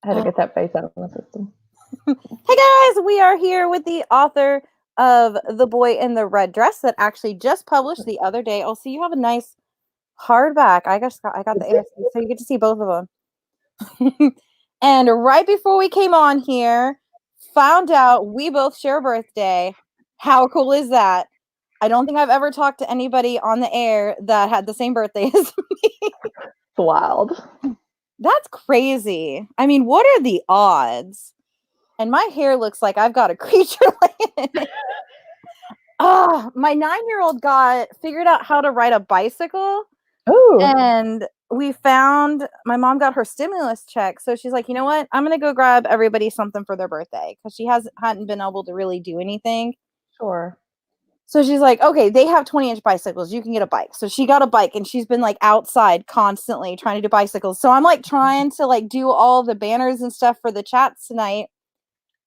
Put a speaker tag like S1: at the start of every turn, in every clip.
S1: I had to get that face out of my system.
S2: Hey guys, we are here with the author of The Boy in the Red Dress that actually just published the other day. Oh, so you have a nice hardback. I got the ASC, so you get to see both of them. And right before we came on here, found out we both share a birthday. How cool is that? I don't think I've ever talked to anybody on the air that had the same birthday as me.
S1: It's wild.
S2: That's crazy. I mean, what are the odds? And my hair looks like I've got a creature laying in it. My 9-year-old figured out how to ride a bicycle.
S1: Oh.
S2: And my mom got her stimulus check. So she's like, you know what? I'm going to go grab everybody something for their birthday. Because she hadn't been able to really do anything.
S1: Sure.
S2: So she's like, okay, they have 20-inch bicycles. You can get a bike. So she got a bike and she's been like outside constantly trying to do bicycles. So I'm like trying to like do all the banners and stuff for the chats tonight.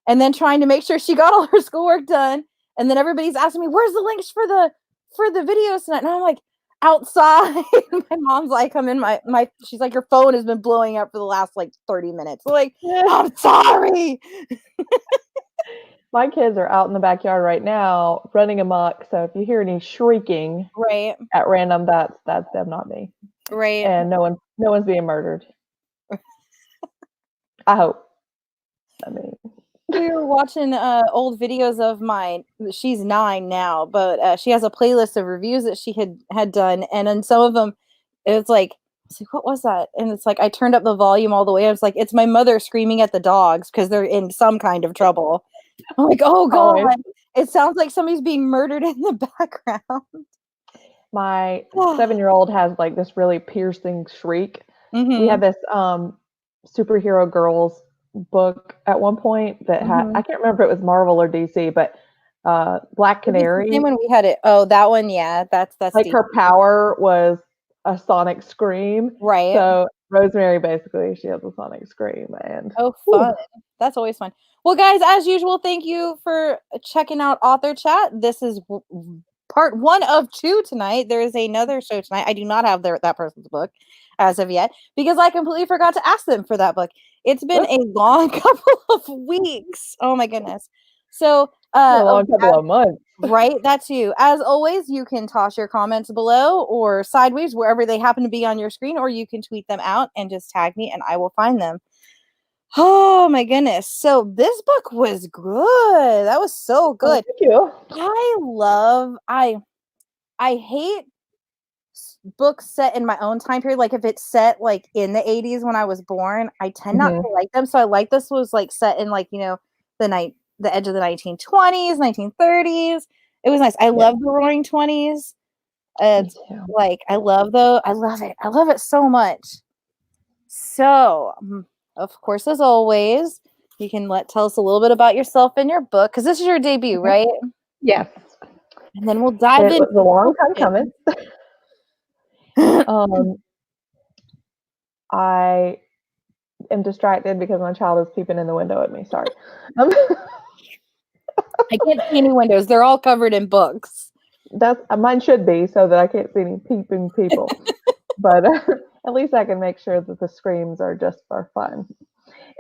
S2: And then trying to make sure she got all her schoolwork done. And then everybody's asking me, where's the links for the videos tonight? And I'm like, outside. My mom's like, I'm in my she's like, your phone has been blowing up for the last like 30 minutes. Like, I'm sorry.
S1: My kids are out in the backyard right now running amok. So if you hear any shrieking
S2: right
S1: at random, that's them, not me.
S2: Right.
S1: And no one's being murdered. I hope. I mean,
S2: we were watching old videos of mine. She's 9 now, but she has a playlist of reviews that she had done, and in some of them it's like, what was that? And it's like I turned up the volume all the way. I was like, it's my mother screaming at the dogs because they're in some kind of trouble. I'm like, oh god, always. It sounds like somebody's being murdered in the background.
S1: My 7-year-old has like this really piercing shriek.
S2: Mm-hmm.
S1: We had this superhero girls book at one point that had, I can't remember if it was Marvel or DC, but Black Canary.
S2: Same when we had it. Oh, that one, yeah, that's
S1: like
S2: DC.
S1: Her power was a sonic scream,
S2: right?
S1: So Rosemary, basically, she has a sonic scream, and
S2: fun. That's always fun. Well, guys, as usual, thank you for checking out Author Chat. This is part 1 of 2 tonight. There is another show tonight. I do not have that person's book as of yet because I completely forgot to ask them for that book. It's been a long couple of weeks. Oh my goodness. So
S1: a long couple of months.
S2: Right, that too. As always, you can toss your comments below or sideways wherever they happen to be on your screen, or you can tweet them out and just tag me and I will find them. Oh my goodness. So this book was good. That was so good.
S1: Thank you.
S2: I hate books set in my own time period. Like if it's set like in the 80s when I was born, I tend not to like them. So I like this was like set in like, the edge of the 1920s, 1930s. It was nice. I love the Roaring 20s. It's like I love it. I love it so much. So, of course, as always, you can tell us a little bit about yourself and your book because this is your debut, right?
S1: Yes.
S2: And then we'll dive in.
S1: It was a long time coming. I am distracted because my child is peeping in the window at me. Sorry.
S2: I can't see any windows. They're all covered in books.
S1: Mine should be so that I can't see any peeping people. But at least I can make sure that the screams are just for fun.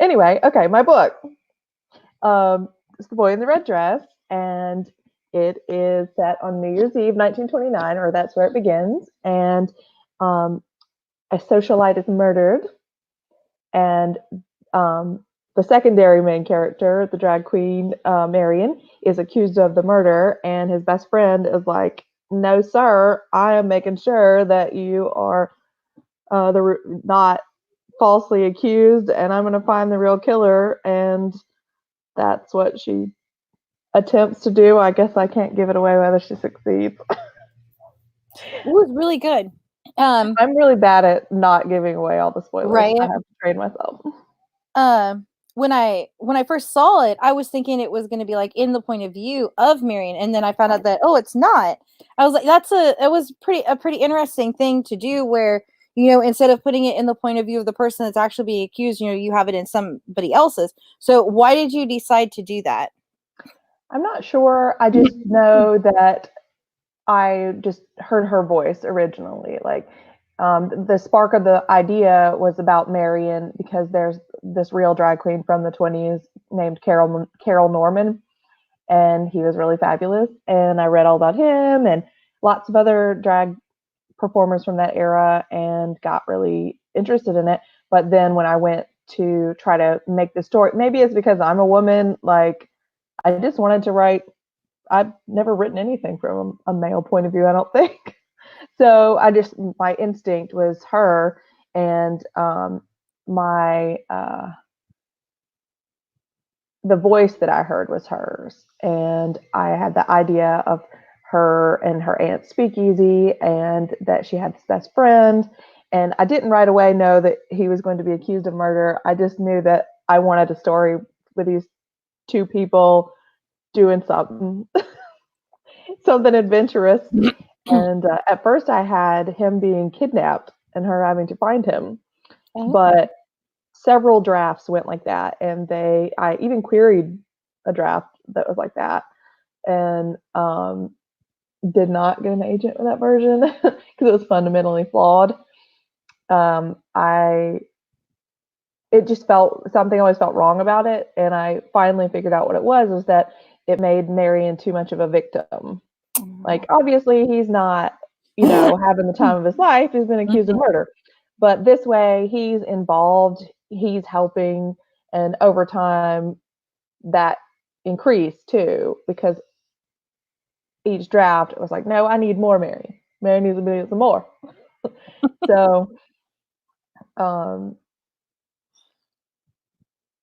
S1: Anyway, okay, my book. It's The Boy in the Red Dress, and it is set on New Year's Eve, 1929, or that's where it begins. And a socialite is murdered, and the secondary main character, the drag queen, Marion, is accused of the murder, and his best friend is like, no, sir, I am making sure that you are not falsely accused, and I'm going to find the real killer, and that's what she attempts to do. I guess I can't give it away whether she succeeds.
S2: It was really good.
S1: I'm really bad at not giving away all the spoilers. Right? I have to train myself.
S2: When I first saw it, I was thinking it was going to be like in the point of view of Marion, and then I found out that it's not. I was like, it was a pretty interesting thing to do, where instead of putting it in the point of view of the person that's actually being accused, you have it in somebody else's. So why did you decide to do that?
S1: I'm not sure. I just know that I just heard her voice originally. Like the spark of the idea was about Marion because there's this real drag queen from the 20s named Carol Norman, and he was really fabulous. And I read all about him and lots of other drag performers from that era and got really interested in it. But then when I went to try to make the story, maybe it's because I'm a woman, like I just wanted to write. I've never written anything from a male point of view, I don't think. So my instinct was her, and my the voice that I heard was hers, and I had the idea of her and her aunt's speakeasy, and that she had this best friend. And I didn't right away know that he was going to be accused of murder. I just knew that I wanted a story with these two people doing something adventurous. And at first I had him being kidnapped and her having to find him. Okay. But several drafts went like that. And I even queried a draft that was like that. And did not get an agent for that version because it was fundamentally flawed. It just something always felt wrong about it. And I finally figured out what it was that it made Marion too much of a victim. Like, obviously he's not, having the time of his life. He's been accused of murder. But this way he's involved, he's helping, and over time that increased too, because each draft was like, no, I need more Marion. Marion needs to be some more. So,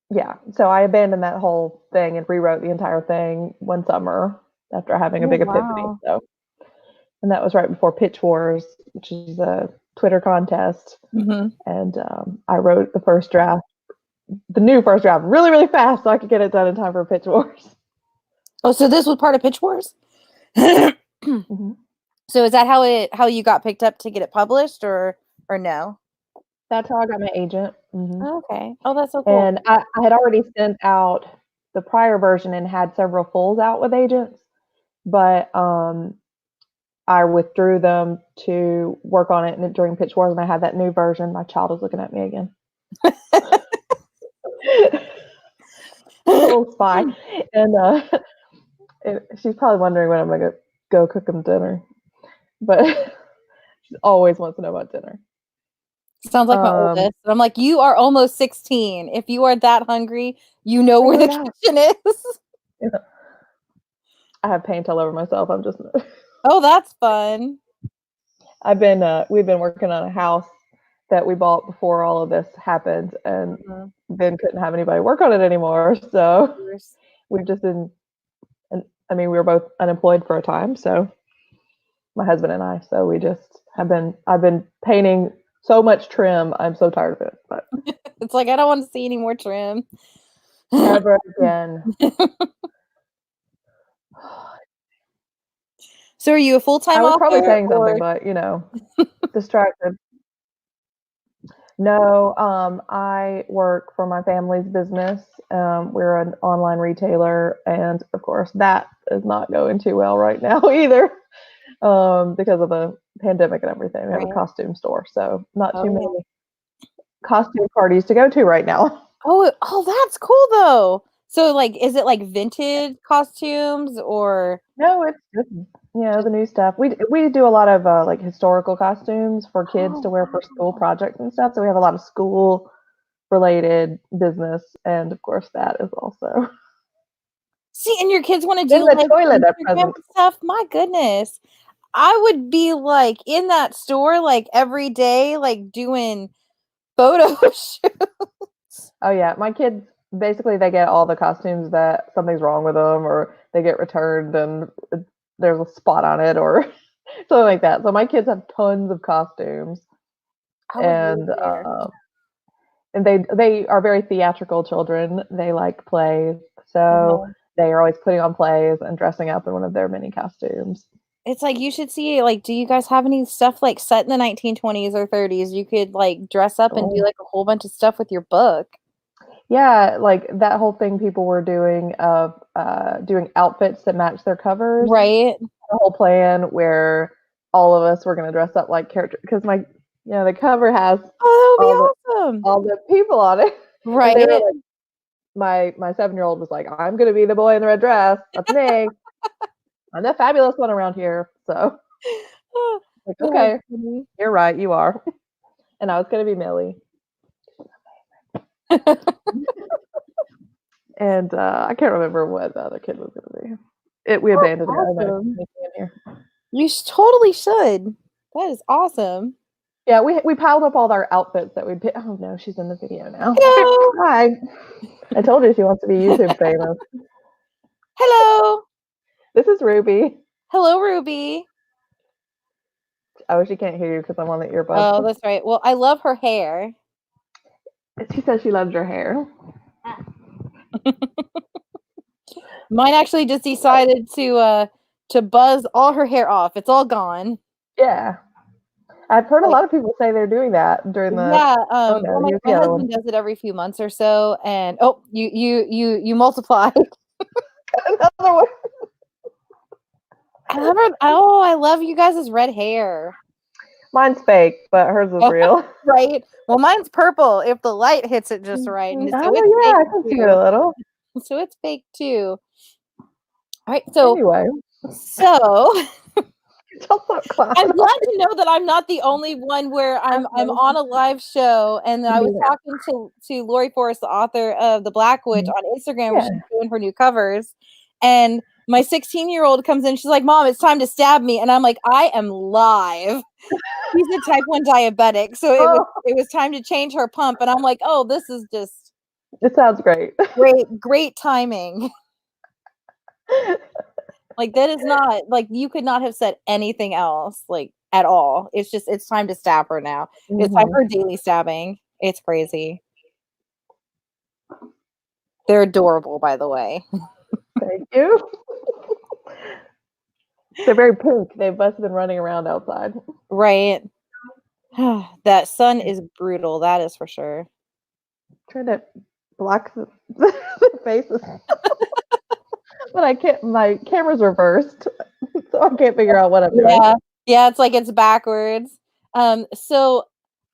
S1: yeah. So I abandoned that whole thing and rewrote the entire thing one summer after having a big epiphany. So, and that was right before Pitch Wars, which is a Twitter contest. Mm-hmm. And I wrote the new first draft, really, really fast so I could get it done in time for Pitch Wars.
S2: Oh, so this was part of Pitch Wars? Mm-hmm. So is that how you got picked up to get it published, or no?
S1: That's how I got my agent. Mm-hmm.
S2: Okay. Oh, that's so cool.
S1: And I had already sent out the prior version and had several fulls out with agents, but I withdrew them to work on it during Pitch Wars, and I had that new version. My child is looking at me again. Little spy. And she's probably wondering when I'm going to go cook them dinner. But she always wants to know about dinner.
S2: Sounds like my oldest. I'm like, you are almost 16. If you are that hungry, you know where the kitchen is.
S1: Yeah. I have paint all over myself. I'm just...
S2: Oh, that's fun.
S1: We've been working on a house that we bought before all of this happened, and then couldn't have anybody work on it anymore. So we've just been, we were both unemployed for a time. So my husband and I, so we just I've been painting so much trim. I'm so tired of it, but
S2: it's like, I don't want to see any more trim.
S1: Never again.
S2: So are you a full-time author?
S1: I was probably saying something, but distracted. No, I work for my family's business. We're an online retailer, and of course that is not going too well right now either, because of the pandemic and everything. We have a costume store, so not too many costume parties to go to right now.
S2: Oh, that's cool though. So like, is it like vintage costumes or?
S1: No, it's just the new stuff. We do a lot of like historical costumes for kids to wear for school projects and stuff. So we have a lot of school related business, and of course that is also.
S2: See, and your kids want to do
S1: the toilet at present
S2: stuff. My goodness, I would be like in that store like every day, like doing photo shoots.
S1: Oh yeah, my kids basically they get all the costumes that something's wrong with them, or they get returned and there's a spot on it, or something like that. So my kids have tons of costumes, and they are very theatrical children. They like plays, so they are always putting on plays and dressing up in one of their many costumes.
S2: It's like, you should see, like, do you guys have any stuff like set in the 1920s or 30s? You could like dress up and do like a whole bunch of stuff with your book.
S1: Yeah, like that whole thing people were doing of doing outfits that match their covers.
S2: Right.
S1: The whole plan where all of us were going to dress up like characters, because Yeah, the cover has
S2: Oh, that
S1: all the
S2: would be awesome.
S1: all the people on it. And they
S2: Right?
S1: were like, my 7-year-old was like, I'm gonna be the boy in the red dress. That's me. I'm the fabulous one around here. So like,
S2: That's
S1: okay,
S2: funny.
S1: you're right, you are. And I was gonna be Millie. And I can't remember what the other kid was gonna be. We abandoned it. I don't know.
S2: Awesome. You totally should. That is awesome.
S1: Yeah, we piled up all our outfits that we picked. Oh no, she's in the video now.
S2: Hello.
S1: Hi. I told you she wants to be YouTube famous.
S2: Hello.
S1: This is Ruby.
S2: Hello, Ruby.
S1: Oh, she can't hear you because I'm on the earbuds.
S2: Oh, that's right. Well, I love her hair.
S1: She says she loves your hair.
S2: Mine actually just decided to buzz all her hair off. It's all gone.
S1: Yeah. I've heard a lot of people say they're doing that during the.
S2: Yeah.
S1: Oh no,
S2: Well, my husband does it every few months or so, and you multiply.
S1: Another one.
S2: I love you guys' red hair.
S1: Mine's fake, but hers is real.
S2: Right. Well, mine's purple if the light hits it just right. And so
S1: Oh
S2: it's
S1: yeah, I
S2: fake
S1: can see
S2: too.
S1: it a little.
S2: So it's fake too. All right. So
S1: Anyway,
S2: I'm glad to know that I'm not the only one where I'm on a live show, and I was talking to Lori Forrest, the author of The Black Witch, on Instagram, where she's doing her new covers, and my 16-year-old comes in, she's like, "Mom, it's time to stab me," and I'm like, "I am live." She's a type 1 diabetic, so it was time to change her pump, and I'm like, "Oh, this is just."
S1: It sounds great.
S2: Great timing. Like, that is not, like, you could not have said anything else, like, at all. It's just, it's time to stab her now. It's time for daily stabbing. It's crazy. They're adorable, by the way.
S1: Thank you. They're very pink. They've both been running around outside.
S2: Right. That sun is brutal. That is for sure.
S1: Trying to block the faces. But I can't, my camera's reversed, so I can't figure out what I'm doing.
S2: Yeah, it's like it's backwards. So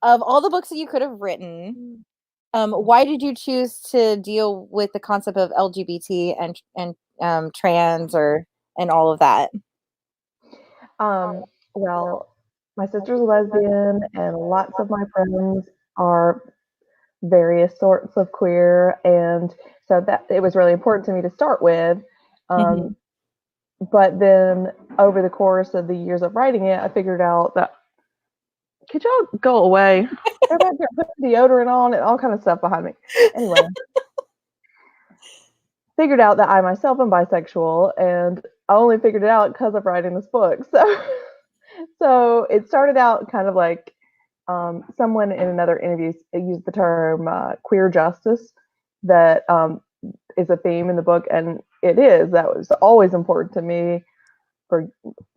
S2: of all the books that you could have written, why did you choose to deal with the concept of LGBT and trans and all of that?
S1: Well, my sister's a lesbian, and lots of my friends are various sorts of queer, and so that it was really important to me to start with. But then over the course of the years of writing it, I figured out that, could y'all go away? They're back there putting deodorant on and all kind of stuff behind me. Anyway, figured out that I myself am bisexual, and I only figured it out because of writing this book. So it started out kind of like someone in another interview used the term queer justice, that is a theme in the book, and it is. That was always important to me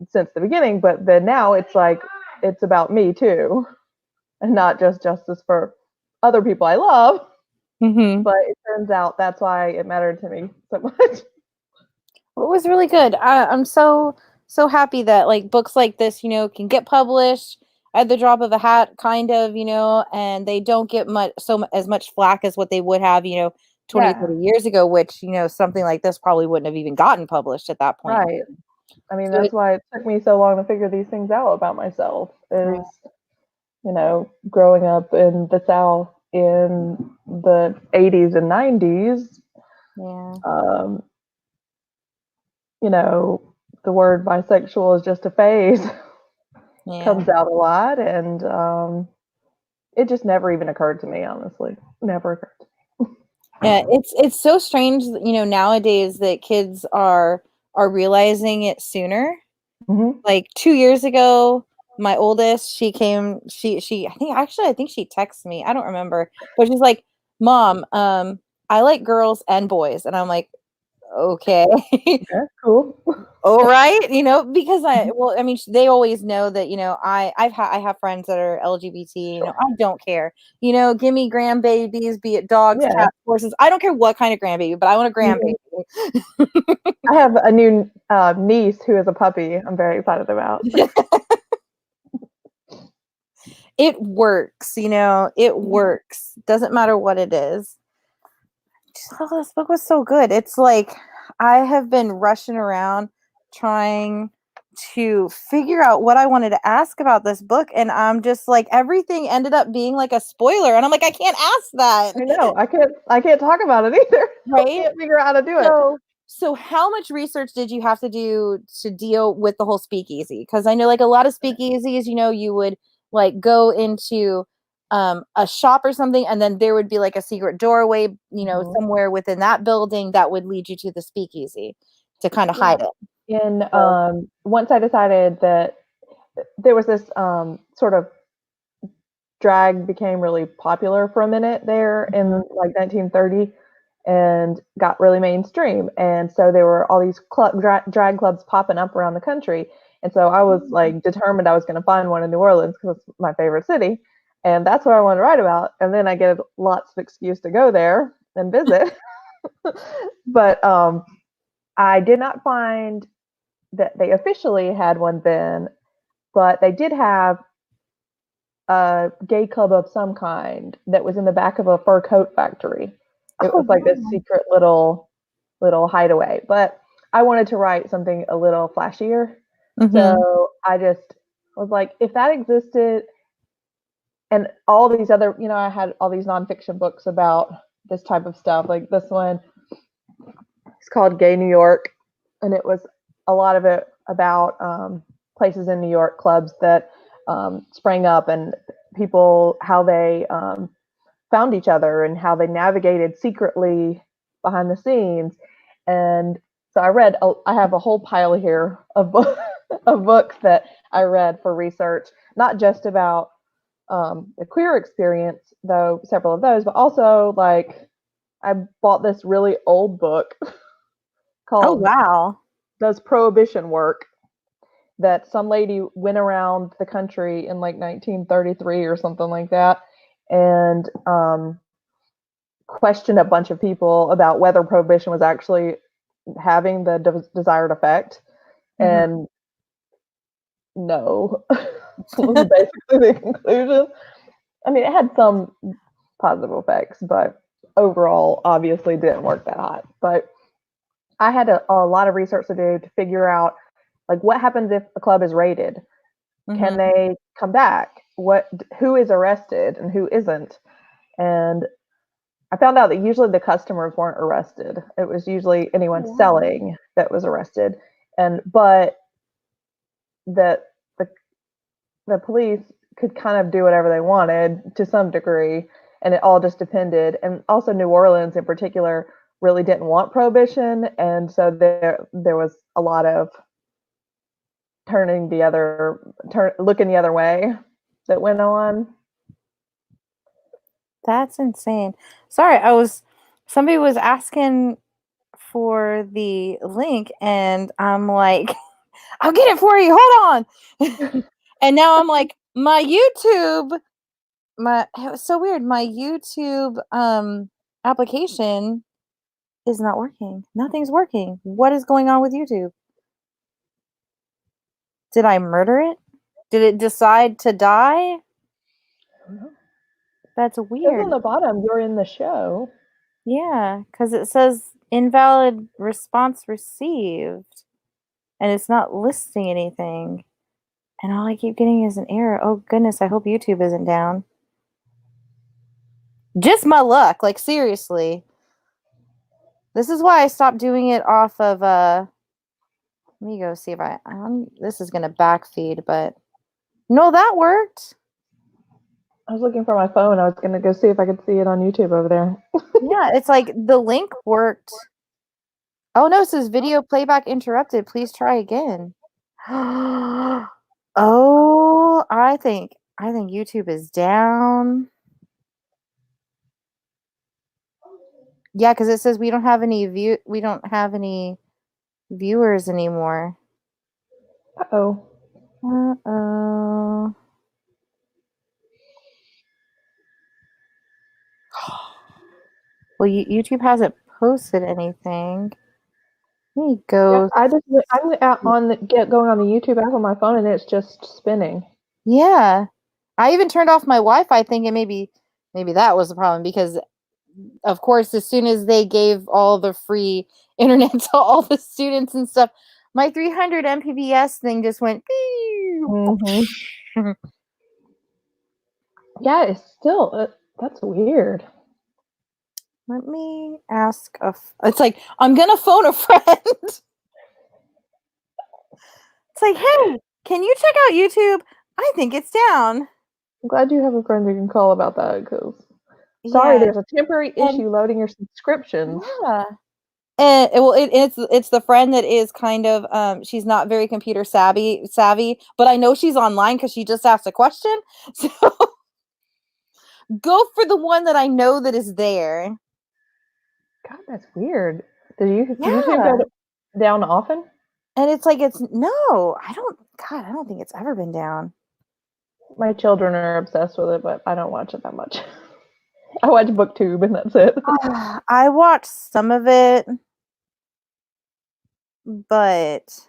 S1: since the beginning, but then now it's like it's about me too, and not just justice for other people I love. But it turns out that's why it mattered to me so much.
S2: Well, it was really good. I'm so happy that like books like this, can get published at the drop of a hat, kind of, and they don't get as much flack as what they would have, 20, 30 years ago, which, something like this probably wouldn't have even gotten published at that point.
S1: Right. I mean, that's why it took me so long to figure these things out about myself, is, growing up in the South in the 80s and 90s. The word bisexual is just a phase. Comes out a lot, and it just never even occurred to me, honestly. Never occurred to me.
S2: Yeah, it's so strange, nowadays that kids are realizing it sooner. Like 2 years ago, my oldest, she I think she texted me. I don't remember, but she's like, "Mom, I like girls and boys," and I'm like, "Okay,
S1: That's cool."
S2: all right," because they always know that I have friends that are LGBT. I don't care. Give me grandbabies, be it dogs, cats, horses. I don't care what kind of grandbaby, but I want a grandbaby.
S1: I have a new niece who is a puppy. I'm very excited about.
S2: it works, you know, it works. Doesn't matter what it is. Oh, this book was so good. It's like I have been rushing around trying to figure out what I wanted to ask about this book, and I'm just like everything ended up being like a spoiler, and I'm like, I can't ask that.
S1: I know. I can't talk about it either.
S2: Right?
S1: I can't figure out how to do it.
S2: So how much research did you have to do to deal with the whole speakeasy? Because I know like a lot of speakeasies, you know, you would like go into a shop or something, and then there would be like a secret doorway, you know, somewhere within that building that would lead you to the speakeasy to kind of hide it.
S1: And once I decided that there was this sort of drag became really popular for a minute there in like 1930 and got really mainstream. And so there were all these drag clubs popping up around the country. And so I was like determined I was going to find one in New Orleans because it's my favorite city. And that's what I wanted to write about. And then I get lots of excuse to go there and visit. But I did not find that they officially had one then, but they did have a gay club of some kind that was in the back of a fur coat factory. It was like a secret little hideaway. But I wanted to write something a little flashier. So I just was like, if that existed, and all these other, you know, I had all these nonfiction books about this type of stuff. Like this one, it's called Gay New York, and it was a lot of it about places in New York, clubs that sprang up, and people, how they found each other and how they navigated secretly behind the scenes. And so I have a whole pile here of books that I read for research, not just about the queer experience, though several of those, but also like I bought this really old book called Does Prohibition Work? That some lady went around the country in like 1933 or something like that and questioned a bunch of people about whether prohibition was actually having the desired effect. And no, was basically the conclusion. I mean, it had some positive effects, but overall, obviously didn't work that hot. But I had a lot of research to do to figure out, like, what happens if a club is raided? Can they come back? Who is arrested and who isn't? And I found out that usually the customers weren't arrested. It was usually anyone selling that was arrested. But that the police could kind of do whatever they wanted to some degree, and it all just depended. And also New Orleans in particular really didn't want prohibition, and so there was a lot of looking the other way that went on.
S2: That's insane. Sorry, somebody was asking for the link, and I'm like, I'll get it for you. Hold on. And now I'm like, my YouTube, it was so weird. My YouTube application is not working. Nothing's working. What is going on with YouTube? Did I murder it? Did it decide to die? That's weird.
S1: On the bottom, you're in the show.
S2: Yeah, because it says invalid response received, and it's not listing anything. And all I keep getting is an error. Oh goodness, I hope YouTube isn't down. Just my luck, like seriously. This is why I stopped doing it off of let me go see if this is gonna backfeed, but no, that worked.
S1: I was looking for my phone. I was gonna go see if I could see it on YouTube over there.
S2: Yeah, it's like the link worked. Oh no, it says video playback interrupted. Please try again. Oh, I think YouTube is down. Yeah, because it says we don't have any viewers anymore.
S1: Uh-oh.
S2: Uh-oh. Well, YouTube hasn't posted anything. Let me go.
S1: Yeah, I'm out going on the YouTube app on my phone, and it's just spinning.
S2: Yeah, I even turned off my Wi-Fi thinking maybe that was the problem because of course as soon as they gave all the free internet to all the students and stuff, my 300 Mbps thing just went
S1: Yeah, it's still that's weird.
S2: Let me ask it's like I'm gonna phone a friend. It's like, hey, can you check out YouTube? I think it's down.
S1: I'm glad you have a friend you can call about that because sorry,
S2: Yeah.
S1: there's a temporary issue loading your subscriptions.
S2: Yeah. And it's the friend that is kind of she's not very computer savvy, but I know she's online because she just asked a question. So go for the one that I know that is there.
S1: God, that's weird. Does YouTube
S2: Yeah.
S1: go down often?
S2: And it's like no, I don't think it's ever been down.
S1: My children are obsessed with it, but I don't watch it that much. I watch BookTube and that's it.
S2: I watched some of it, but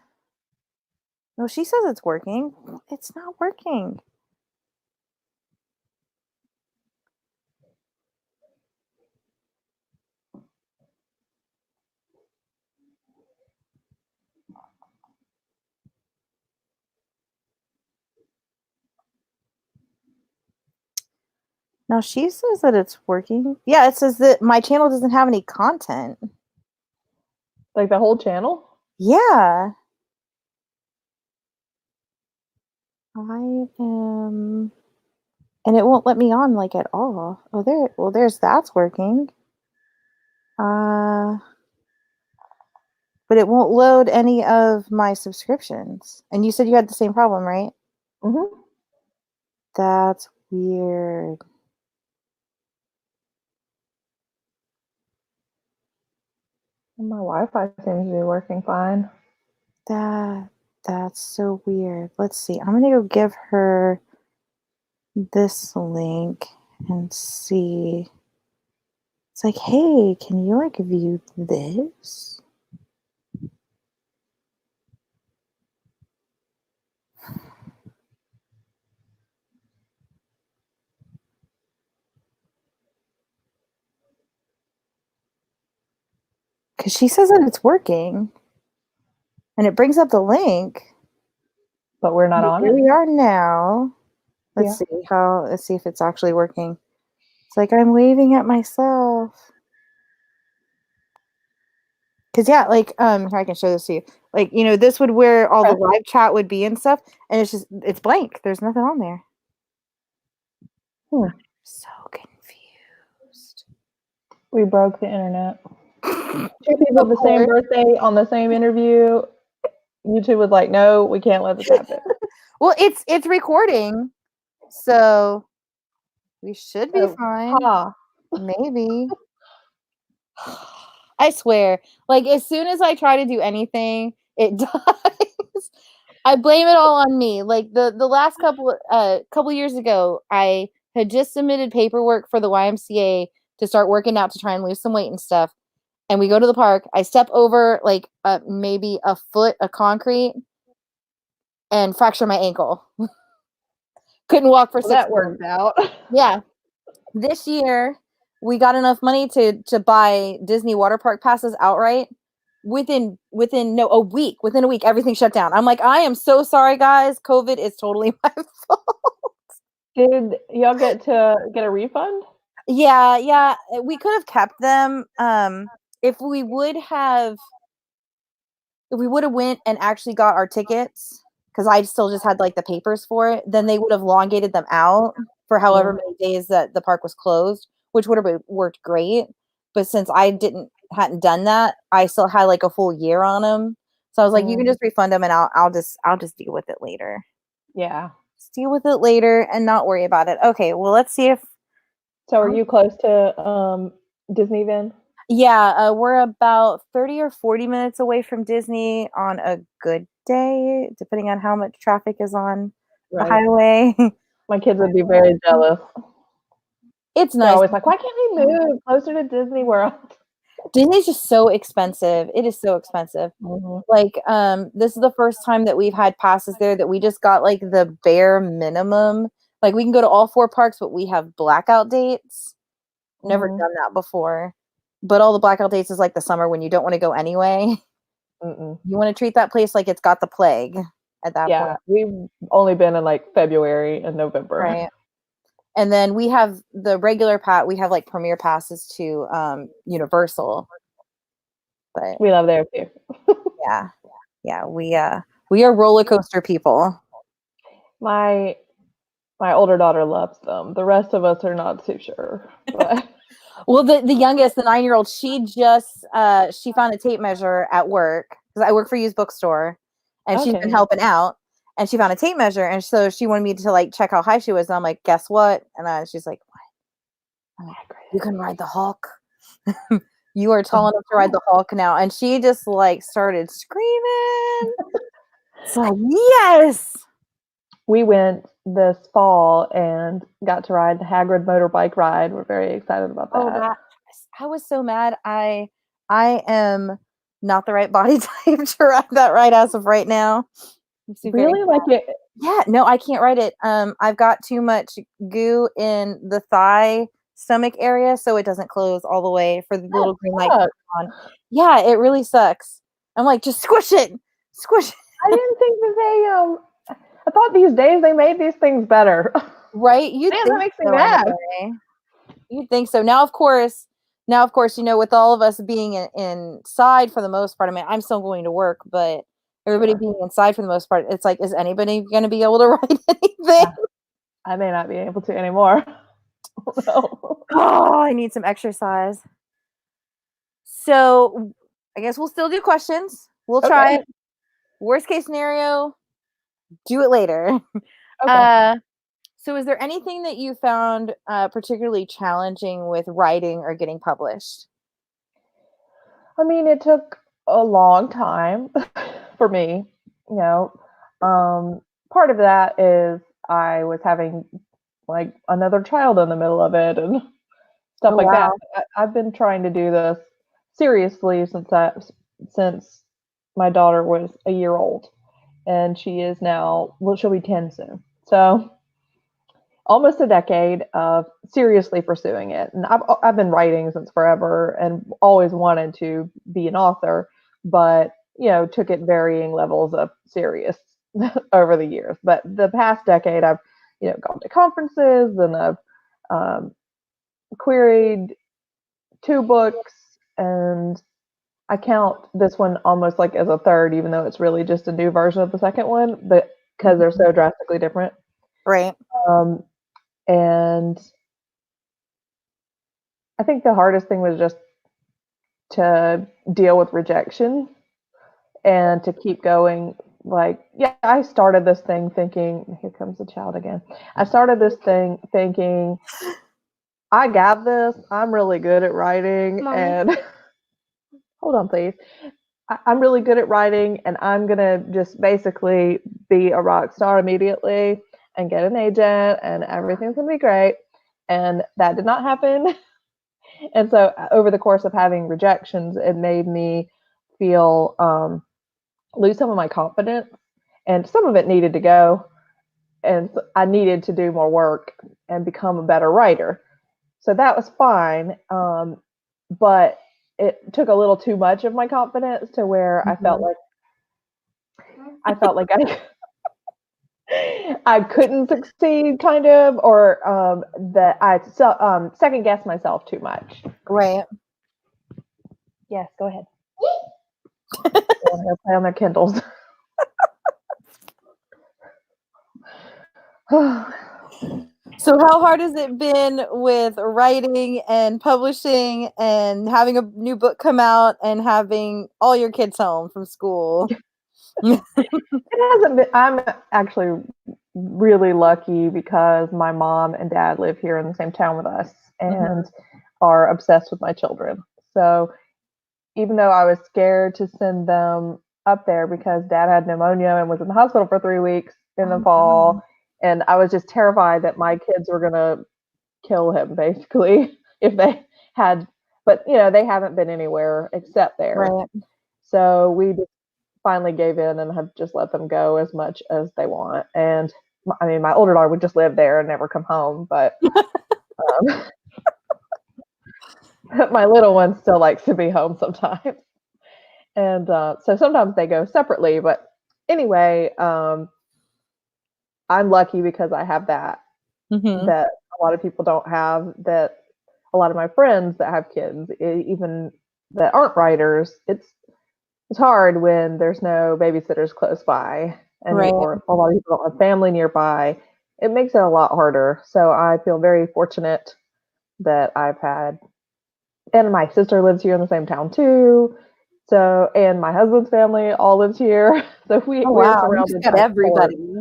S2: no, she says it's working. It's not working. Now she says that it's working. Yeah, it says that my channel doesn't have any content.
S1: Like the whole channel?
S2: Yeah. I am, and it won't let me on like at all. Oh, there's that's working. But it won't load any of my subscriptions. And you said you had the same problem, right?
S1: Mm-hmm.
S2: That's weird.
S1: My Wi-Fi seems to be working fine.
S2: That's so weird. Let's see. I'm gonna go give her this link and see. It's like, hey, can you like view this? Because she says that it's working. And it brings up the link.
S1: But we're not on
S2: Here
S1: it.
S2: we are now. Let's see if it's actually working. It's like I'm waving at myself. Cause yeah, like here I can show this to you. Like, this would where all the live chat would be and stuff, and it's blank. There's nothing on there. I'm so confused.
S1: We broke the internet. Two people the same birthday on the same interview. YouTube was like, no, we can't let this happen.
S2: Well, it's recording, so we should be fine. Maybe. I swear, like as soon as I try to do anything, it dies. I blame it all on me. Like the last couple years ago, I had just submitted paperwork for the YMCA to start working out to try and lose some weight and stuff. And we go to the park. I step over like maybe a foot of concrete and fracture my ankle. Couldn't walk for 6 months.
S1: That worked out.
S2: Yeah. This year, we got enough money to buy Disney water park passes outright. Within a week, everything shut down. I'm like, I am so sorry, guys. COVID is totally my fault.
S1: Did y'all get a refund?
S2: Yeah. We could have kept them. If we would have went and actually got our tickets, because I still just had like the papers for it, then they would have elongated them out for however many days that the park was closed, which would have worked great. But since I hadn't done that, I still had like a full year on them. So I was like, you can just refund them and I'll just deal with it later.
S1: Yeah.
S2: Just deal with it later and not worry about it. Okay, well, let's see if.
S1: So are you close to Disney then?
S2: Yeah, we're about 30 or 40 minutes away from Disney on a good day, depending on how much traffic is on the highway.
S1: My kids would be very jealous.
S2: It's nice.
S1: They're always like, why can't we move closer to Disney World?
S2: Disney's just so expensive. It is so expensive. Like, this is the first time that we've had passes there that we just got like the bare minimum Like we can go to all 4 parks, but we have blackout dates. Never
S1: Mhm.
S2: done that before. But all the blackout dates is like the summer when you don't want to go anyway.
S1: Mm-mm.
S2: You want to treat that place like it's got the plague at that
S1: Yeah,
S2: point.
S1: we've only been in like February and November.
S2: Right. And then we have the regular we have like premier passes to Universal. But
S1: We love there too.
S2: yeah. Yeah, we are roller coaster people.
S1: My older daughter loves them. The rest of us are not too sure. But
S2: Well, the youngest, the 9-year-old, she just she found a tape measure at work because I work for Used Bookstore, and she's been
S1: okay.
S2: helping out. And she found a tape measure, and so she wanted me to like check how high she was. And I'm like, guess what? And she's like, what? I'm like, you can ride the Hulk. You are tall enough to ride the Hulk now. And she just like started screaming. It's like, yes.
S1: We went this fall and got to ride the Hagrid motorbike ride. We're very excited about that.
S2: Oh, I was so mad. I am not the right body type to ride that ride as of right now.
S1: Really? Like it?
S2: Yeah, no, I can't ride it. I've got too much goo in the thigh stomach area, so it doesn't close all the way for the little green light on. Yeah, it really sucks. I'm like, just squish it. Squish it.
S1: I didn't think that I thought these days they made these things better.
S2: Right? You
S1: Man,
S2: think
S1: that makes me
S2: so
S1: mad.
S2: anyway. You'd think so. Now, of course, with all of us being inside for the most part, I mean, I'm still going to work, but everybody being inside for the most part, it's like, is anybody going to be able to write anything?
S1: I may not be able to anymore. No.
S2: Oh, I need some exercise. So I guess we'll still do questions. We'll try it. Worst case scenario, do it later.
S1: Okay.
S2: So is there anything that you found particularly challenging with writing or getting published?
S1: I mean, it took a long time for me. You know, part of that is I was having like another child in the middle of it and stuff
S2: Oh,
S1: like that.
S2: wow.
S1: I've been trying to do this seriously since my daughter was a year old, and she is now, well, she'll be 10 soon. So almost a decade of seriously pursuing it. And I've been writing since forever and always wanted to be an author, but took it varying levels of serious over the years. But the past decade, I've gone to conferences, and I've queried 2 books, and I count this one almost like as a third, even though it's really just a new version of the second one, but because they're so drastically different.
S2: Right.
S1: And I think the hardest thing was just to deal with rejection and to keep going. Like, yeah, I started this thing thinking, here comes the child again. I started this thing thinking, I got this. I'm really good at writing. Mommy. And hold on, please. I'm really good at writing, and I'm going to just basically be a rock star immediately and get an agent, and everything's going to be great. And that did not happen. And so over the course of having rejections, it made me feel lose some of my confidence, and some of it needed to go, and I needed to do more work and become a better writer. So that was fine, but it took a little too much of my confidence to where I felt like I couldn't succeed, kind of, or that I second guessed myself too much.
S2: Right.
S1: Yes, go ahead. They'll play on their Kindles.
S2: So how hard has it been with writing and publishing and having a new book come out and having all your kids home from school?
S1: It hasn't been. I'm actually really lucky because my mom and dad live here in the same town with us and are obsessed with my children. So even though I was scared to send them up there because dad had pneumonia and was in the hospital for 3 weeks in the fall, and I was just terrified that my kids were going to kill him, basically, if they had, but they haven't been anywhere except there.
S2: Right.
S1: So we just finally gave in and have just let them go as much as they want. And I mean, my older daughter would just live there and never come home, but my little one still likes to be home sometimes. And so sometimes they go separately. But anyway, I'm lucky because I have that that a lot of people don't have, that a lot of my friends that have kids, even that aren't writers, it's hard when there's no babysitters close by, and
S2: Right.
S1: or a lot of people don't have family nearby. It makes it a lot harder. So I feel very fortunate that I've had, and my sister lives here in the same town too. So, and my husband's family all lives here. So
S2: Oh
S1: we're
S2: wow, you just
S1: surrounded
S2: got
S1: by sports.
S2: everybody.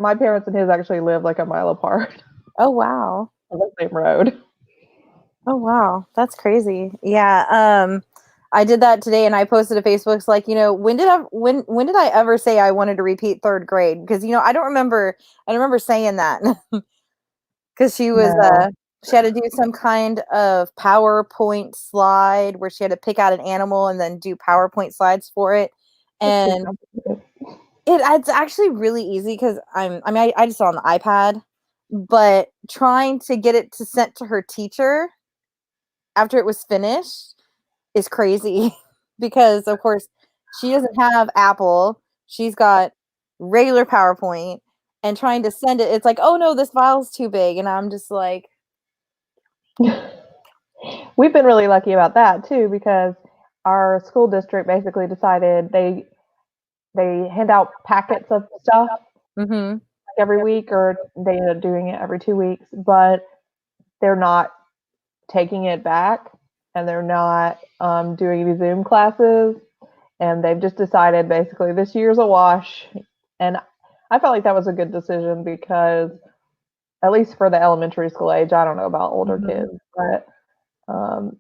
S1: My parents and his actually live like a mile apart
S2: Oh wow.
S1: on the same road.
S2: Oh wow, that's crazy. Yeah, I did that today, and I posted to Facebook. It's like, when did I ever say I wanted to repeat third grade? Because I don't remember. I don't remember saying that because
S1: No.
S2: she had to do some kind of PowerPoint slide where she had to pick out an animal and then do PowerPoint slides for it,
S1: That's too
S2: and
S1: complicated.
S2: it's actually really easy because I just saw it on the iPad, but trying to get it to sent to her teacher after it was finished is crazy because of course she doesn't have Apple. She's got regular PowerPoint, and trying to send it, it's like, oh no, this file's too big. And I'm just like,
S1: We've been really lucky about that too, because our school district basically decided they hand out packets of stuff
S2: mm-hmm.
S1: every week, or they end up doing it every 2 weeks, but they're not taking it back, and they're not doing any Zoom classes, and they've just decided basically this year's a wash. And I felt like that was a good decision because, at least for the elementary school age, I don't know about older kids, but um,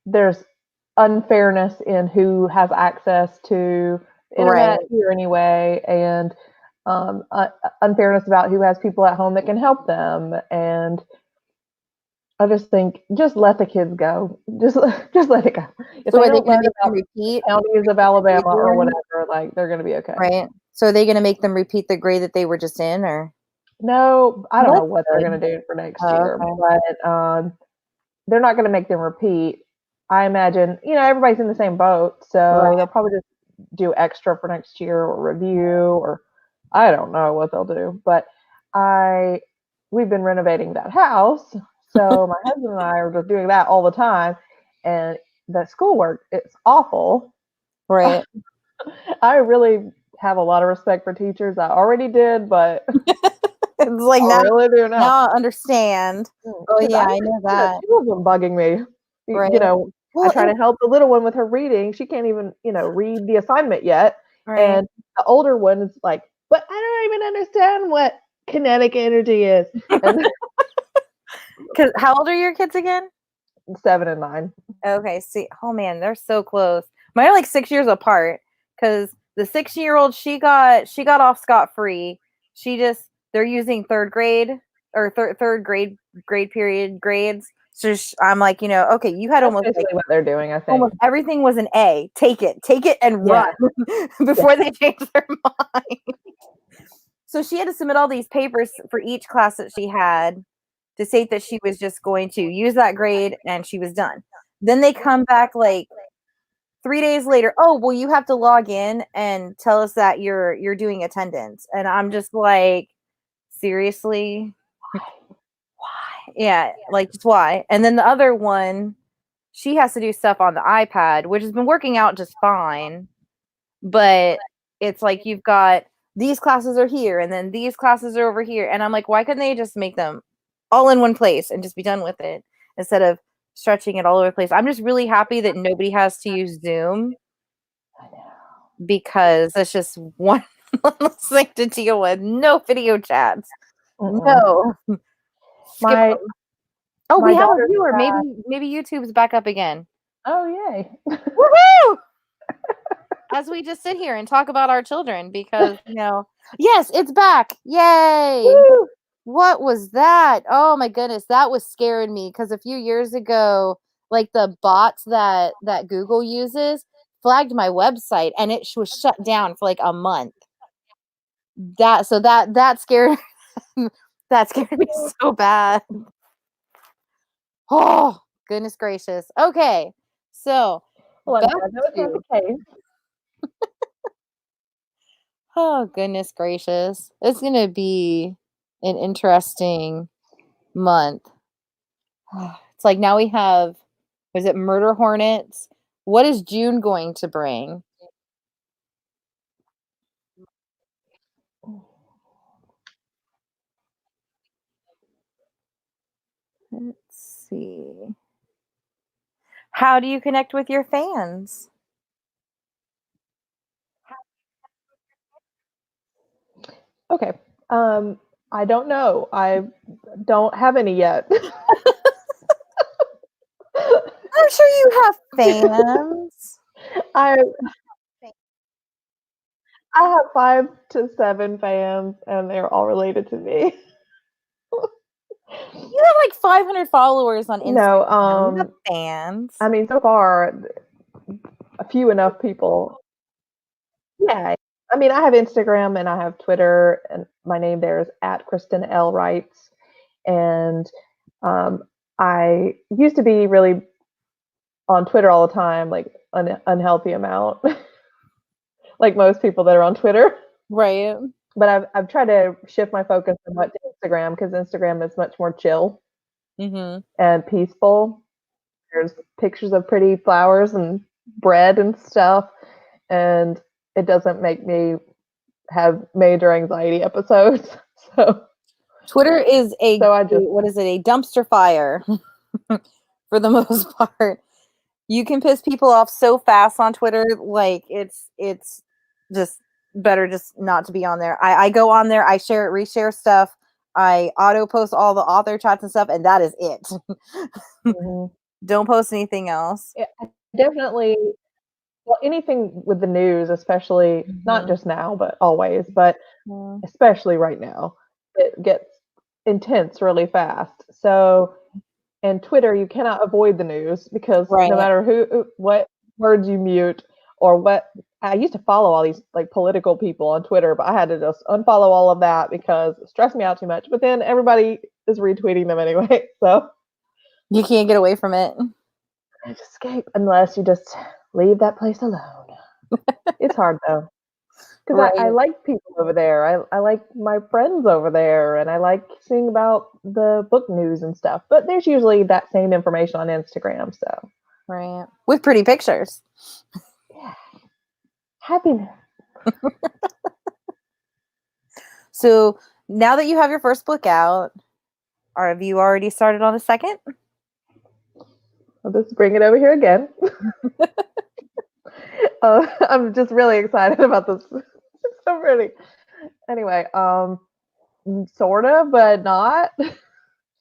S1: there's unfairness in who has access to the internet
S2: Right.
S1: here anyway, and unfairness about who has people at home that can help them. And I just think, just let the kids go. Just let it go. If
S2: So
S1: they
S2: are they
S1: don't
S2: going to
S1: learn
S2: make them
S1: about the
S2: repeat
S1: counties of
S2: the grade
S1: Alabama
S2: they were
S1: or
S2: in?
S1: whatever, like, they're going to be okay.
S2: Right. So are they going to make them repeat the grade that they were just in, or?
S1: No, I don't know
S2: That's
S1: what they're
S2: good.
S1: going to do for next
S2: Oh,
S1: year,
S2: okay.
S1: but they're not going to make them repeat. I imagine, everybody's in the same boat, so
S2: Right.
S1: they'll probably just do extra for next year, or review, or I don't know what they'll do. But we've been renovating that house, so my husband and I are just doing that all the time, and the schoolwork, it's awful.
S2: Right.
S1: I really have a lot of respect for teachers. I already did, but
S2: It's like
S1: I really do now.
S2: now I understand. Oh
S1: Because
S2: yeah, I know that.
S1: two of them bugging me.
S2: Right.
S1: I
S2: Well,
S1: try to help the little one with her reading. She can't even, read the assignment yet.
S2: right.
S1: And the older one is like, but I don't even understand what kinetic energy is. And
S2: Cause how old are your kids again?
S1: 7 and 9.
S2: Okay, see, oh man, they're so close. Mine are like 6 years apart. Cause the 6-year-old, she got off scot-free. They're using third grade or third grade period grades. So I'm like, okay, you had
S1: That's
S2: almost like
S1: basically what they're doing, I think.
S2: almost everything was an A. Take it and
S1: Yeah.
S2: run before they change their mind. So she had to submit all these papers for each class that she had to state that she was just going to use that grade and she was done. Then they come back like 3 days later. Oh, well, you have to log in and tell us that you're doing attendance. And I'm just like, seriously? Why? Yeah, like just why? And then the other one, she has to do stuff on the iPad, which has been working out just fine. But it's like you've got these classes are here and then these classes are over here. And I'm like, why couldn't they just make them all in one place and just be done with it instead of stretching it all over the place? I'm just really happy that nobody has to use Zoom because it's just one less thing to deal with. No video chats. No. Skip
S1: My
S2: them. Oh,
S1: my
S2: we have a
S1: daughter's
S2: viewer.
S1: got,
S2: Maybe YouTube's back up again.
S1: oh yay.
S2: Woohoo! As we just sit here and talk about our children because, yes, it's back. Yay.
S1: Woo!
S2: What was that? Oh my goodness, that was scaring me because a few years ago, like the bots that Google uses flagged my website and it was shut down for like a month. that scared that scared me so bad. Oh, goodness gracious. Okay. So
S1: Well, I'm
S2: back
S1: glad that was not
S2: to
S1: the case.
S2: oh goodness gracious. It's gonna be an interesting month. It's like now we have, is it murder hornets? What is June going to bring? Let's see. How do you connect with your fans?
S1: Okay. I don't know. I don't have any yet.
S2: I'm sure you have fans.
S1: I I have 5 to 7 fans, and they're all related to me.
S2: You have like 500 followers on
S1: No,
S2: Instagram. You have fans.
S1: I mean, so far, a few enough people. Yeah. I mean, I have Instagram and I have Twitter, and my name there is at Kristen L. Wrights. And um, I used to be really on Twitter all the time, like an unhealthy amount, like most people that are on Twitter.
S2: Right.
S1: But I've tried to shift my focus somewhat to Instagram because Instagram is much more chill
S2: Mm-hmm.
S1: and peaceful. There's pictures of pretty flowers and bread and stuff, and it doesn't make me have major anxiety episodes. So
S2: Twitter is
S1: I just
S2: what is it? A dumpster fire for the most part. You can piss people off so fast on Twitter, like it's just better just not to be on there. I go on there, I share it, reshare stuff, I auto post all the author chats and stuff, and that is it.
S1: mhm.
S2: Don't post anything else.
S1: Yeah, I definitely. Well, anything with the news, especially not
S2: Mhm.
S1: just now, but always, but
S2: Yeah.
S1: especially right now, it gets intense really fast. So, and Twitter, you cannot avoid the news because no
S2: Right.
S1: matter what words you mute or what, I used to follow all these like political people on Twitter, but I had to just unfollow all of that because it stressed me out too much. But then everybody is retweeting them anyway, so
S2: You can't get away from it.
S1: I just escape unless you just leave that place alone. It's hard though. Because I
S2: Right.
S1: like people over there. I like my friends over there, and I like seeing about the book news and stuff. But there's usually that same information on Instagram. So,
S2: Right. With pretty pictures.
S1: yeah, happiness.
S2: So now that you have your first book out, or have you already started on a second?
S1: I'll just bring it over here again. I'm just really excited about this. It's so pretty. Anyway, sort of, but not.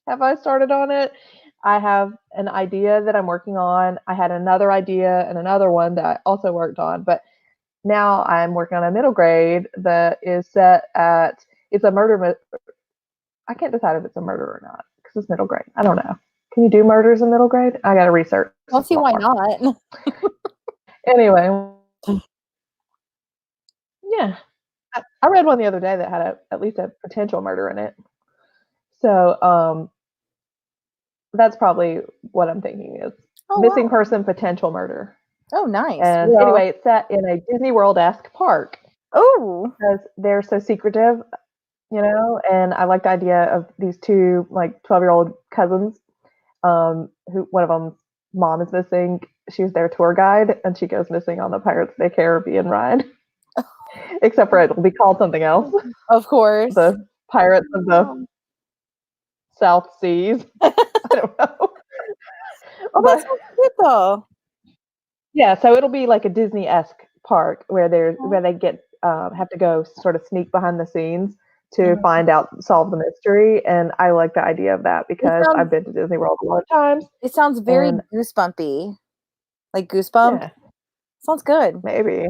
S1: Have I started on it? I have an idea that I'm working on. I had another idea and another one that I also worked on, but now I'm working on a middle grade that is set at it's a murder. I can't decide if it's a murder or not because it's middle grade. I don't know. Can you do murders in middle grade? I got to research
S2: I don't see
S1: some
S2: why
S1: more.
S2: not.
S1: Anyway, yeah, I read one the other day that had at least a potential murder in it. So that's probably what I'm thinking is
S2: Oh
S1: missing
S2: wow.
S1: person potential murder.
S2: Oh nice.
S1: And
S2: Well,
S1: anyway, it's set in a Disney World-esque park
S2: oh.
S1: because they're so secretive, and I like the idea of these two like 12-year-old cousins, who one of them's mom is missing. She's their tour guide, and she goes missing on the Pirates of the Caribbean ride. Except for it'll be called something else.
S2: Of course.
S1: The Pirates of the South Seas. I don't know.
S2: Oh, that
S1: But
S2: sounds good though.
S1: yeah, so it'll be like a Disney-esque park where they get have to go sort of sneak behind the scenes to
S2: Mhm.
S1: find out solve the mystery, and I like the idea of that
S2: It
S1: because
S2: sounds
S1: I've been to Disney World a lot of times,
S2: it sounds very
S1: and
S2: goosebumpy. Like goosebump.
S1: yeah,
S2: Sounds good.
S1: maybe.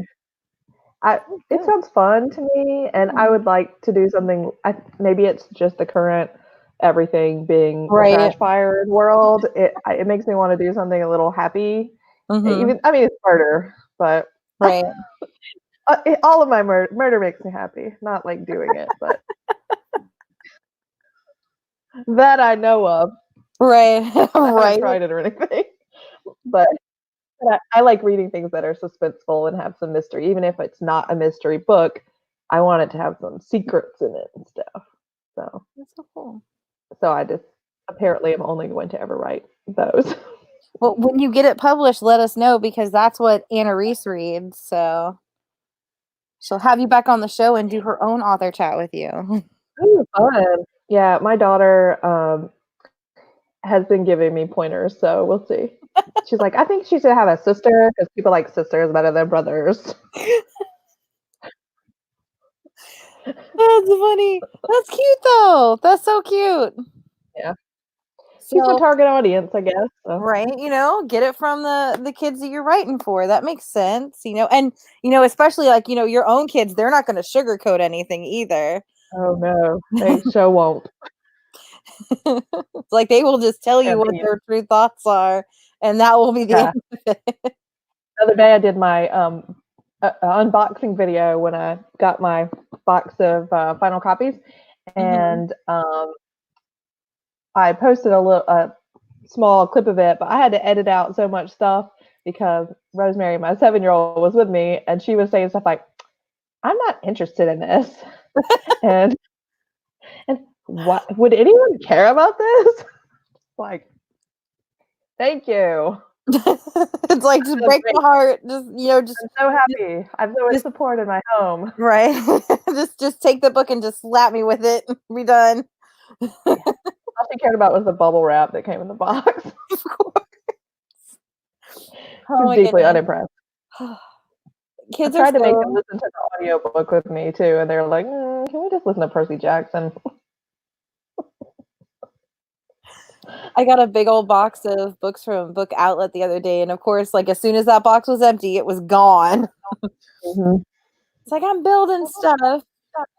S1: I
S2: Sounds
S1: It
S2: good.
S1: sounds fun to me, and I
S2: Yeah.
S1: would like to do something. Maybe it's just the current everything being a
S2: Right.
S1: trash fire world. It makes me want to do something a little happy.
S2: Mm-hmm.
S1: Even I mean, it's murder, but
S2: Right.
S1: All of my murder makes me happy. Not like doing it, but that I know of.
S2: Right.
S1: I haven't
S2: Right.
S1: tried it or anything, but I like reading things that are suspenseful and have some mystery. Even if it's not a mystery book, I want it to have some secrets in it and stuff. So
S2: That's so cool.
S1: So I just apparently am only going to ever write those.
S2: Well, when you get it published, let us know because that's what Anna Reese reads. So she'll have you back on the show and do her own author chat with you.
S1: Ooh, fun. Yeah, my daughter has been giving me pointers, so we'll see. She's like, I think she should have a sister because people like sisters better than brothers.
S2: That's funny. That's cute though. That's so cute.
S1: Yeah. She's my
S2: So,
S1: target audience, I guess. So.
S2: right, get it from the kids that you're writing for. That makes sense, and especially like, your own kids, they're not going to sugarcoat anything either.
S1: Oh no, they sure won't.
S2: It's like they will just tell you what their true thoughts are, and that will be the end of it.
S1: The other day I did my unboxing video when I got my box of final copies, and I posted a small clip of it, but I had to edit out so much stuff because Rosemary, my 7-year-old, was with me, and she was saying stuff like, "I'm not interested in this," and what would anyone care about this? Like, thank you.
S2: It's like just break my heart. Just
S1: I'm so happy. I've so much support in my home.
S2: Right. just take the book and just slap me with it. Be done.
S1: All she cared about was the bubble wrap that came in the box.
S2: Of course.
S1: She was deeply unimpressed.
S2: Kids
S1: I tried to make them listen to the audiobook with me too, and they were like, "Can we just listen to Percy Jackson?"
S2: I got a big old box of books from Book Outlet the other day, and of course, like as soon as that box was empty, it was gone.
S1: Mm-hmm.
S2: It's like I'm building stuff.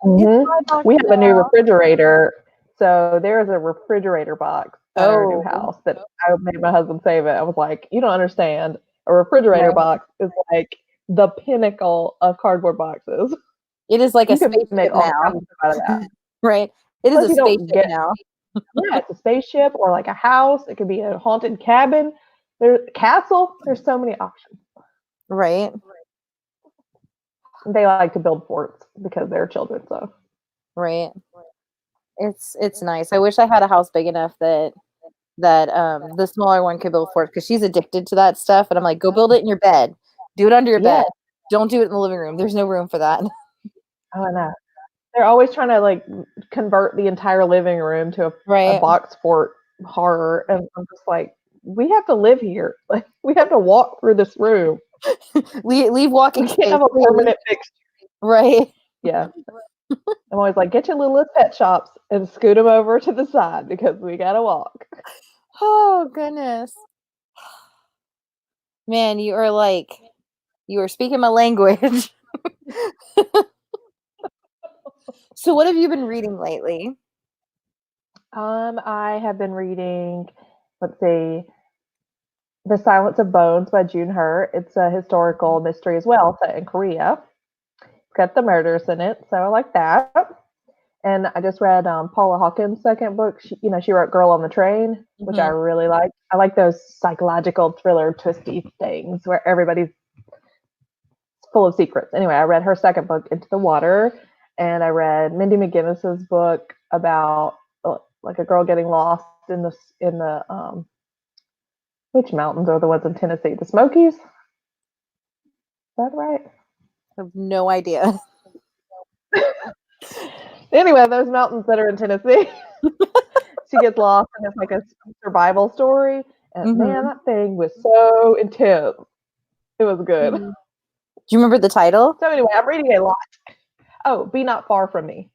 S1: Mm-hmm. We have a new refrigerator, so there is a refrigerator box at our new house that I made my husband save it. I was like, "You don't understand. A refrigerator box is like the pinnacle of cardboard boxes.
S2: It is like
S1: you
S2: a spaceship
S1: make all
S2: now,
S1: kinds of stuff out of that.
S2: Right? It is a spaceship now.
S1: Yeah, it's a spaceship or like a house. It could be a haunted cabin. There's castle. There's so many options.
S2: Right.
S1: They like to build forts because they're children. So.
S2: Right. It's nice. I wish I had a house big enough that the smaller one could build forts because she's addicted to that stuff. And I'm like, go build it in your bed. Do it under your bed. Don't do it in the living room. There's no room for that.
S1: Oh, I know. They're always trying to like convert the entire living room to a box fort horror, and I'm just like, we have to live here. Like we have to walk through this room.
S2: leave walking.
S1: We can't have a permanent fixture.
S2: Right.
S1: Yeah. I'm always like, get your little pet shops and scoot them over to the side because we gotta walk.
S2: Oh goodness, man, you are speaking my language. So what have you been reading lately?
S1: I have been reading, let's see, The Silence of Bones by June Hur. It's a historical mystery as well, set in Korea. It's got the murders in it, so I like that. And I just read Paula Hawkins' second book. She wrote Girl on the Train, which I really like. I like those psychological thriller twisty things where everybody's full of secrets. Anyway, I read her second book, Into the Water, and I read Mindy McGinnis's book about like a girl getting lost in the which mountains are the ones in Tennessee? The Smokies? Is that right?
S2: I have no idea.
S1: Anyway, those mountains that are in Tennessee. She gets lost, and it's like a survival story. And man, that thing was so intense. It was good.
S2: Do you remember the title?
S1: So anyway, I'm reading a lot. Oh, Be Not Far From Me.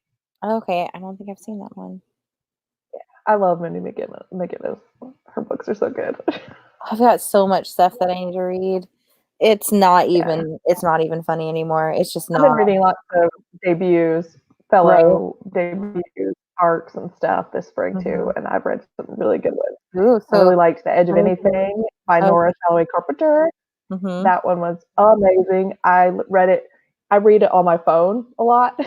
S2: Okay, I don't think I've seen that one.
S1: Yeah, I love Mindy McGinnis. Her books are so good.
S2: I've got so much stuff that I need to read. It's not even funny anymore. It's just not.
S1: I've been reading lots of debuts, debuts, arcs and stuff this spring too, and I've read some really good ones.
S2: Ooh,
S1: I really liked The Edge of Anything by Nora Shelley Carpenter. That one was amazing. I read it I read it on my phone a lot.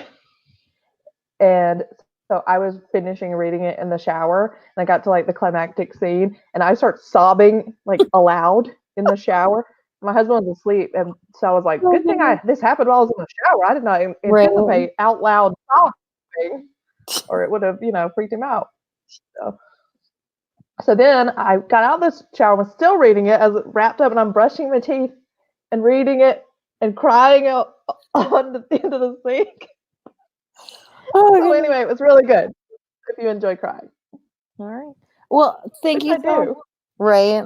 S1: And so I was finishing reading it in the shower, and I got to like the climactic scene, and I start sobbing like aloud in the shower. My husband was asleep, and so I was like, "Good thing this happened while I was in the shower. I did not anticipate out loud sobbing, or it would have, freaked him out." So then I got out of the shower, was still reading it as it wrapped up, and I'm brushing my teeth and reading it and crying out on the end of the sink. So anyway, it was really good if you enjoy crying.
S2: All right. Well, thank you.
S1: I do.
S2: Right.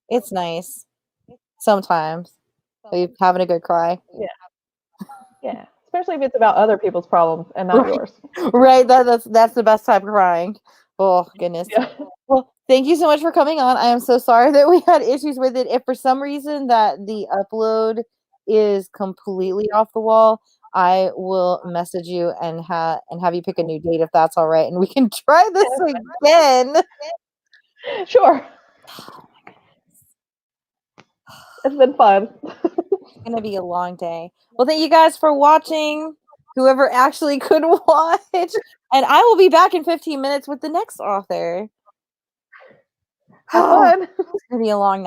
S2: It's nice. Sometimes. You're having a good cry.
S1: Yeah. Yeah. Especially if it's about other people's problems and not yours.
S2: Right. That's the best type of crying. Oh, goodness.
S1: Yeah.
S2: Well, thank you so much for coming on. I am so sorry that we had issues with it. If for some reason that the upload is completely off the wall, I will message you and have you pick a new date if that's all right, and we can try this again.
S1: Sure. It's been fun.
S2: It's gonna be a long day. Well, thank you guys for watching. Whoever actually could watch, and I will be back in 15 minutes with the next author.
S1: Have fun.
S2: It's gonna be a long night.